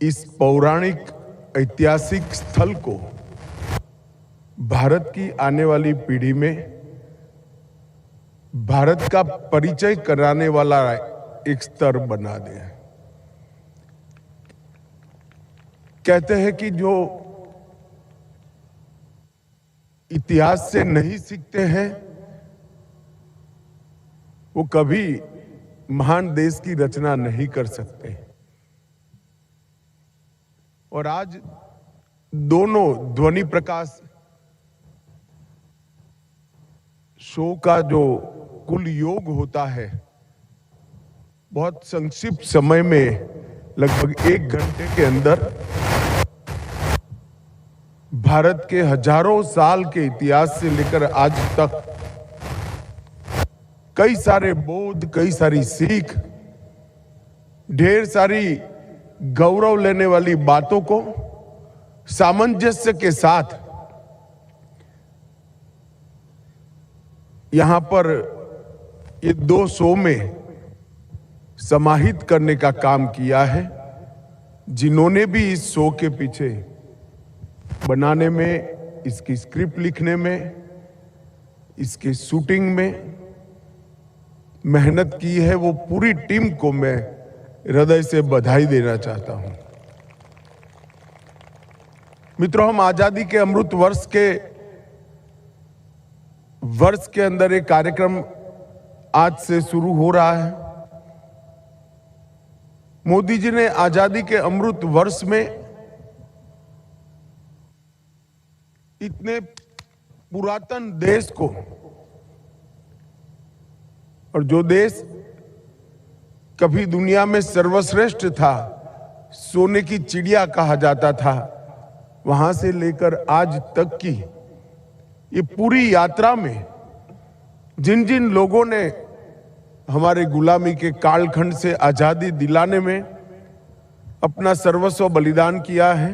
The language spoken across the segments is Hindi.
इस पौराणिक ऐतिहासिक स्थल को भारत की आने वाली पीढ़ी में भारत का परिचय कराने वाला एक स्तर बना दे। कहते हैं कि जो इतिहास से नहीं सीखते हैं वो कभी महान देश की रचना नहीं कर सकते। और आज दोनों ध्वनि प्रकाश शो का जो कुल योग होता है बहुत संक्षिप्त समय में लगभग 1 घंटे के अंदर भारत के हजारों साल के इतिहास से लेकर आज तक कई सारे बोध, कई सारी सीख, ढेर सारी गौरव लेने वाली बातों को सामंजस्य के साथ यहां पर ये 2 शो में समाहित करने का काम किया है। जिन्होंने भी इस शो के पीछे बनाने में, इसकी स्क्रिप्ट लिखने में, इसकी शूटिंग में मेहनत की है, वो पूरी टीम को मैं हृदय से बधाई देना चाहता हूं। मित्रों, हम आजादी के अमृत वर्ष के अंदर एक कार्यक्रम आज से शुरू हो रहा है। मोदी जी ने आजादी के अमृत वर्ष में इतने पुरातन देश को, और जो देश कभी दुनिया में सर्वश्रेष्ठ था, सोने की चिड़िया कहा जाता था, वहां से लेकर आज तक की ये पूरी यात्रा में जिन जिन लोगों ने हमारे गुलामी के कालखंड से आजादी दिलाने में अपना सर्वस्व बलिदान किया है,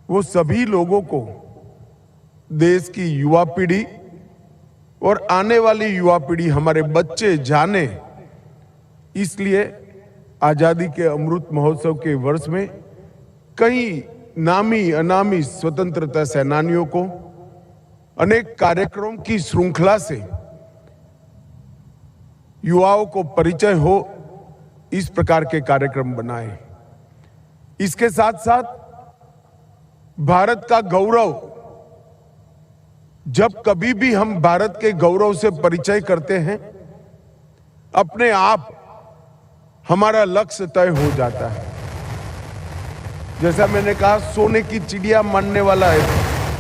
वो सभी लोगों को देश की युवा पीढ़ी और आने वाली युवा पीढ़ी, हमारे बच्चे जाने। इसलिए आजादी के अमृत महोत्सव के वर्ष में कई नामी अनामी स्वतंत्रता सेनानियों को अनेक कार्यक्रमों की श्रृंखला से युवाओं को परिचय हो, इस प्रकार के कार्यक्रम बनाए। इसके साथ साथ भारत का गौरव, जब कभी भी हम भारत के गौरव से परिचय करते हैं, अपने आप हमारा लक्ष्य तय हो जाता है। जैसा मैंने कहा, सोने की चिड़िया मानने वाला है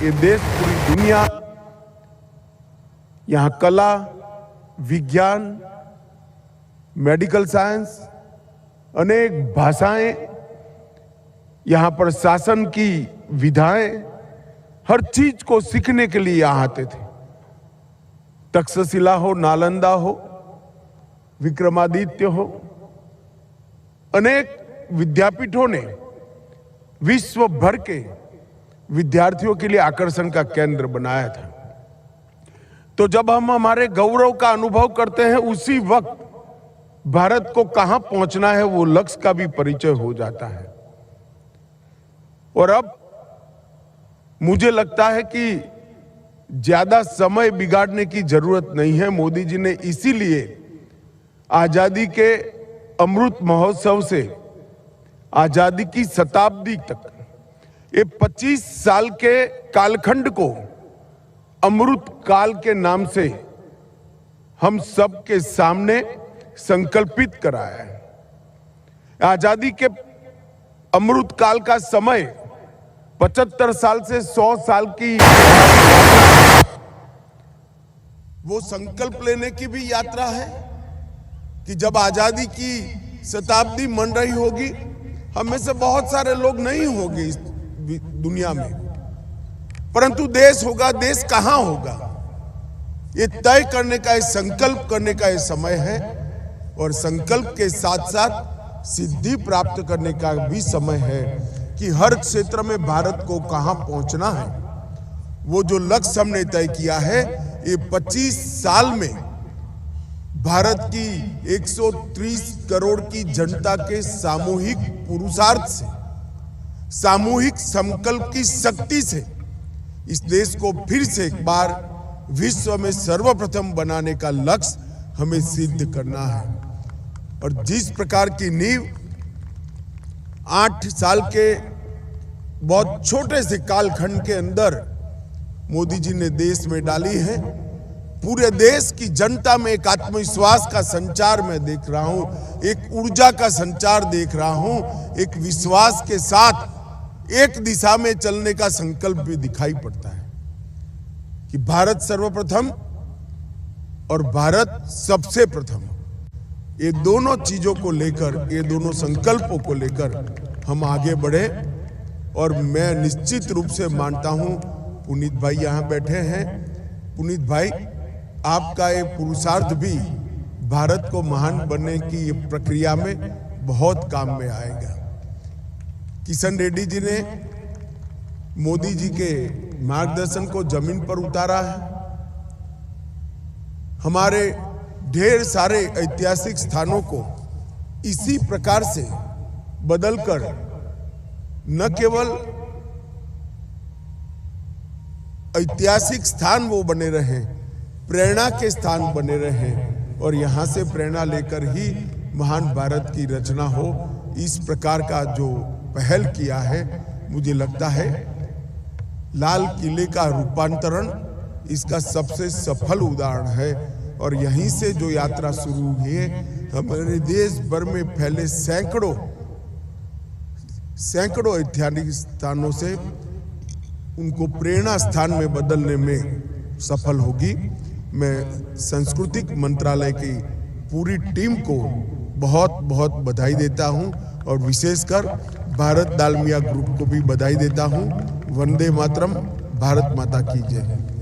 ये देश, पूरी दुनिया। यहां कला, विज्ञान, मेडिकल साइंस, अनेक भाषाएं, यहां पर शासन की विधाएं, हर चीज को सीखने के लिए यहां आते थे। तक्षशिला हो, नालंदा हो, विक्रमादित्य हो, अनेक विद्यापीठों ने विश्व भर के विद्यार्थियों के लिए आकर्षण का केंद्र बनाया था। तो जब हम हमारे गौरव का अनुभव करते हैं, उसी वक्त भारत को कहां पहुंचना है वो लक्ष्य का भी परिचय हो जाता है। और अब मुझे लगता है कि ज्यादा समय बिगाड़ने की जरूरत नहीं है। मोदी जी ने इसीलिए आजादी के अमृत महोत्सव से आजादी की शताब्दी तक ये 25 साल के कालखंड को अमृत काल के नाम से हम सब के सामने संकल्पित कराया है। आजादी के अमृत काल का समय 75 साल से 100 साल की वो संकल्प लेने की भी यात्रा है कि जब आजादी की शताब्दी मन रही होगी, हम में से बहुत सारे लोग नहीं होंगे इस दुनिया में, परंतु देश होगा। देश कहां होगा, ये तय करने का, ये संकल्प करने का ये समय है। और संकल्प के साथ साथ सिद्धि प्राप्त करने का भी समय है कि हर क्षेत्र में भारत को कहां पहुंचना है। वो जो लक्ष्य हमने तय किया है, ये 25 साल में भारत की 130 करोड़ की जनता के सामूहिक पुरुषार्थ से सामूहिक संकल्प की शक्ति से इस देश को फिर से एक बार विश्व में सर्वप्रथम बनाने का लक्ष्य हमें सिद्ध करना है। और जिस प्रकार की नींव 8 साल के बहुत छोटे से कालखंड के अंदर मोदी जी ने देश में डाली है, पूरे देश की जनता में एक आत्मविश्वास का संचार मैं देख रहा हूं, एक ऊर्जा का संचार देख रहा हूं, एक विश्वास के साथ एक दिशा में चलने का संकल्प भी दिखाई पड़ता है कि भारत सर्वप्रथम और भारत सबसे प्रथम, ये दोनों चीजों को लेकर, ये दोनों संकल्पों को लेकर हम आगे बढ़े। और मैं निश्चित रूप से मानता हूं, पुनीत भाई यहां बैठे हैं, पुनीत भाई आपका ये पुरुषार्थ भी भारत को महान बनने की ये प्रक्रिया में बहुत काम में आएगा। किशन रेड्डी जी ने मोदी जी के मार्गदर्शन को जमीन पर उतारा है। हमारे ढेर सारे ऐतिहासिक स्थानों को इसी प्रकार से बदलकर न केवल ऐतिहासिक स्थान वो बने रहे, प्रेरणा के स्थान बने रहे और यहां से प्रेरणा लेकर ही महान भारत की रचना हो। इस प्रकार का जो पहल किया है, मुझे लगता है लाल किले का रूपांतरण इसका सबसे सफल उदाहरण है। और यहीं से जो यात्रा शुरू हुई है, हमारे देश भर में फैले सैकड़ों ऐतिहासिक स्थानों से उनको प्रेरणा स्थान में बदलने में सफल होगी। मैं सांस्कृतिक मंत्रालय की पूरी टीम को बहुत बहुत बधाई देता हूं और विशेषकर भारत डालमिया ग्रुप को भी बधाई देता हूं। वंदे मातरम, भारत माता की जय।